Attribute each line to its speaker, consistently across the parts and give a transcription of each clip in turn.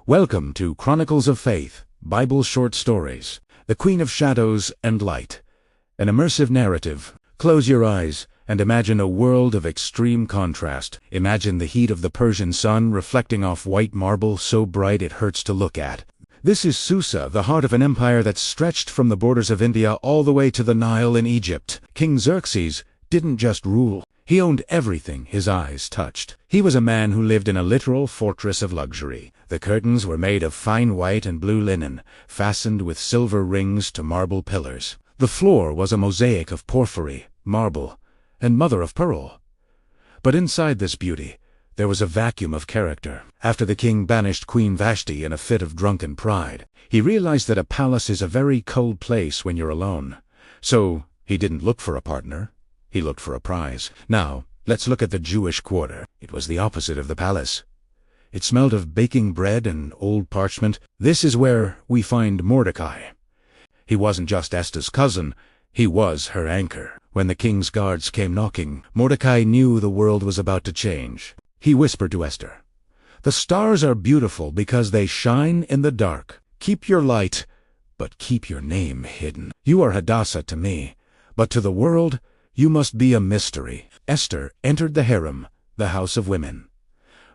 Speaker 1: Welcome to Chronicles of Faith, Bible Short Stories, the Queen of Shadows and Light. An immersive narrative. Close your eyes and imagine a world of extreme contrast. Imagine the heat of the Persian sun reflecting off white marble so bright it hurts to look at. This is Susa, the heart of an empire that stretched from the borders of India all the way to the Nile in Egypt. King Xerxes didn't just rule. He owned everything his eyes touched. He was a man who lived in a literal fortress of luxury. The curtains were made of fine white and blue linen, fastened with silver rings to marble pillars. The floor was a mosaic of porphyry, marble, and mother of pearl. But inside this beauty, there was a vacuum of character. After the king banished Queen Vashti in a fit of drunken pride, he realized that a palace is a very cold place when you're alone. So he didn't look for a partner. He looked for a prize. Now, let's look at the Jewish quarter. It was the opposite of the palace. It smelled of baking bread and old parchment. This is where we find Mordecai. He wasn't just Esther's cousin, he was her anchor. When the king's guards came knocking, Mordecai knew the world was about to change. He whispered to Esther, "The stars are beautiful because they shine in the dark. Keep your light, but keep your name hidden. You are Hadassah to me, but to the world, you must be a mystery." Esther entered the harem, the house of women.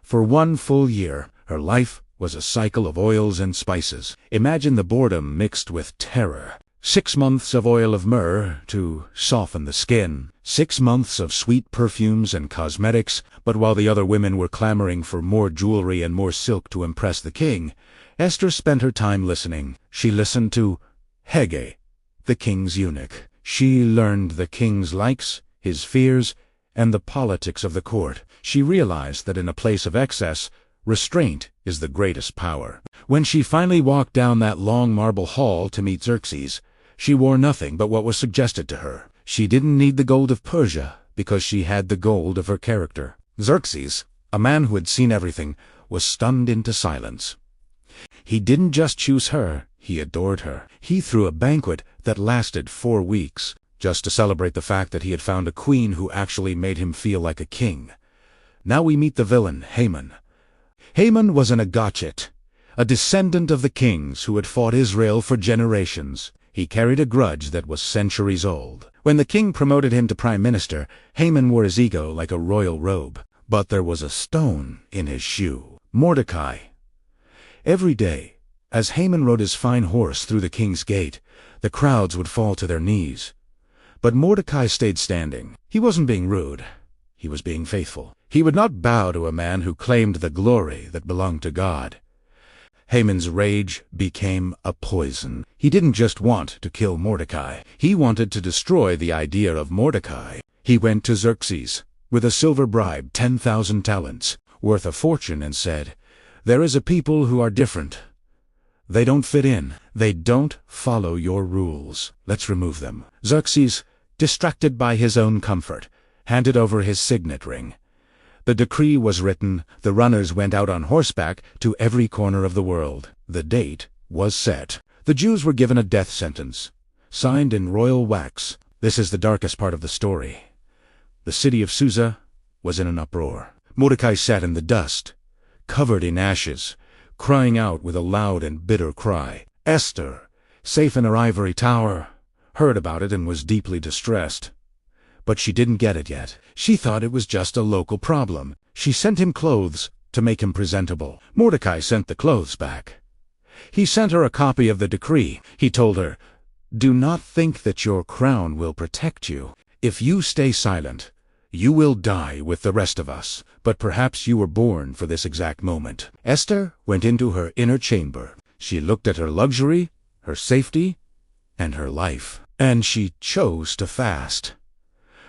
Speaker 1: For 1 full year, her life was a cycle of oils and spices. Imagine the boredom mixed with terror. 6 months of oil of myrrh to soften the skin. 6 months of sweet perfumes and cosmetics. But while the other women were clamoring for more jewelry and more silk to impress the king, Esther spent her time listening. She listened to Hege, the king's eunuch. She learned the king's likes, his fears, and the politics of the court. She realized that in a place of excess, restraint is the greatest power. When she finally walked down that long marble hall to meet Xerxes, she wore nothing but what was suggested to her. She didn't need the gold of Persia because she had the gold of her character. Xerxes, a man who had seen everything, was stunned into silence. He didn't just choose her, he adored her. He threw a banquet that lasted 4 weeks, just to celebrate the fact that he had found a queen who actually made him feel like a king. Now we meet the villain, Haman. Haman was an Agachit, a descendant of the kings who had fought Israel for generations. He carried a grudge that was centuries old. When the king promoted him to prime minister, Haman wore his ego like a royal robe. But there was a stone in his shoe. Mordecai. Every day, as Haman rode his fine horse through the king's gate, the crowds would fall to their knees. But Mordecai stayed standing. He wasn't being rude. He was being faithful. He would not bow to a man who claimed the glory that belonged to God. Haman's rage became a poison. He didn't just want to kill Mordecai. He wanted to destroy the idea of Mordecai. He went to Xerxes with a silver bribe, 10,000 talents, worth a fortune, and said, "There is a people who are different. They don't fit in. They don't follow your rules. Let's remove them." Xerxes, distracted by his own comfort, handed over his signet ring. The decree was written. The runners went out on horseback to every corner of the world. The date was set. The Jews were given a death sentence, signed in royal wax. This is the darkest part of the story. The city of Susa was in an uproar. Mordecai sat in the dust, covered in ashes, crying out with a loud and bitter cry. Esther, safe in her ivory tower, heard about it and was deeply distressed. But she didn't get it yet. She thought it was just a local problem. She sent him clothes to make him presentable. Mordecai sent the clothes back. He sent her a copy of the decree. He told her, "Do not think that your crown will protect you. If you stay silent, you will die with the rest of us. But perhaps you were born for this exact moment." Esther went into her inner chamber. She looked at her luxury, her safety, and her life. And she chose to fast.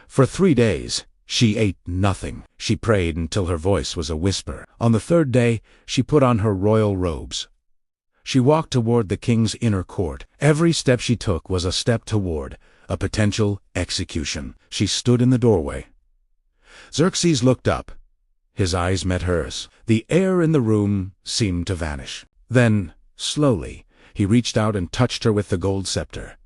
Speaker 1: For 3 days, she ate nothing. She prayed until her voice was a whisper. On the 3rd day, she put on her royal robes. She walked toward the king's inner court. Every step she took was a step toward a potential execution. She stood in the doorway. Xerxes looked up. His eyes met hers. The air in the room seemed to vanish. Then, slowly, he reached out and touched her with the gold scepter.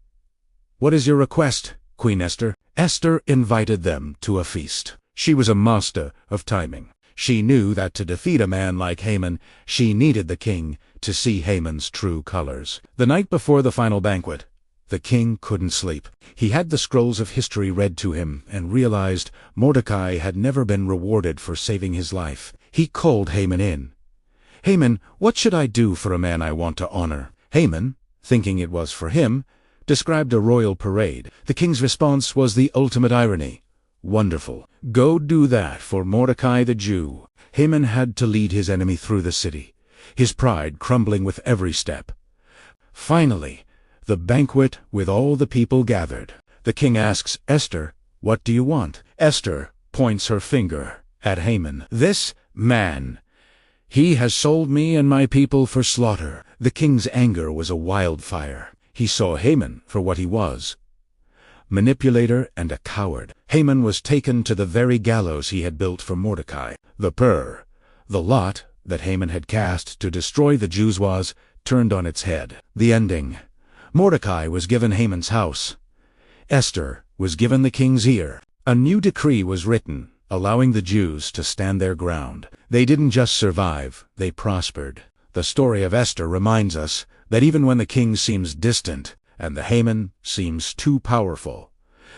Speaker 1: "What is your request, Queen Esther?" Esther invited them to a feast. She was a master of timing. She knew that to defeat a man like Haman, she needed the king to see Haman's true colors. The night before the final banquet, the king couldn't sleep. He had the scrolls of history read to him and realized Mordecai had never been rewarded for saving his life. He called Haman in. "Haman, what should I do for a man I want to honor?" Haman, thinking it was for him, described a royal parade. The king's response was the ultimate irony. "Wonderful. Go do that for Mordecai the Jew." Haman had to lead his enemy through the city, his pride crumbling with every step. Finally, the banquet with all the people gathered. The king asks Esther, "What do you want?" Esther points her finger at Haman. "This man, he has sold me and my people for slaughter." The king's anger was a wildfire. He saw Haman for what he was, manipulator and a coward. Haman was taken to the very gallows he had built for Mordecai. The lot that Haman had cast to destroy the Jews was turned on its head. The ending. Mordecai was given Haman's house. Esther was given the king's ear. A new decree was written, allowing the Jews to stand their ground. They didn't just survive, they prospered. The story of Esther reminds us that even when the king seems distant and the Haman seems too powerful,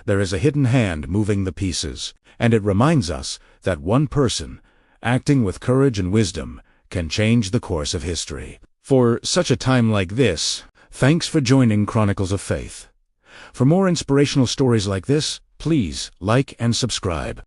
Speaker 1: there is a hidden hand moving the pieces. And it reminds us that one person, acting with courage and wisdom, can change the course of history. For such a time like this, thanks for joining Chronicles of Faith. For more inspirational stories like this, please like and subscribe.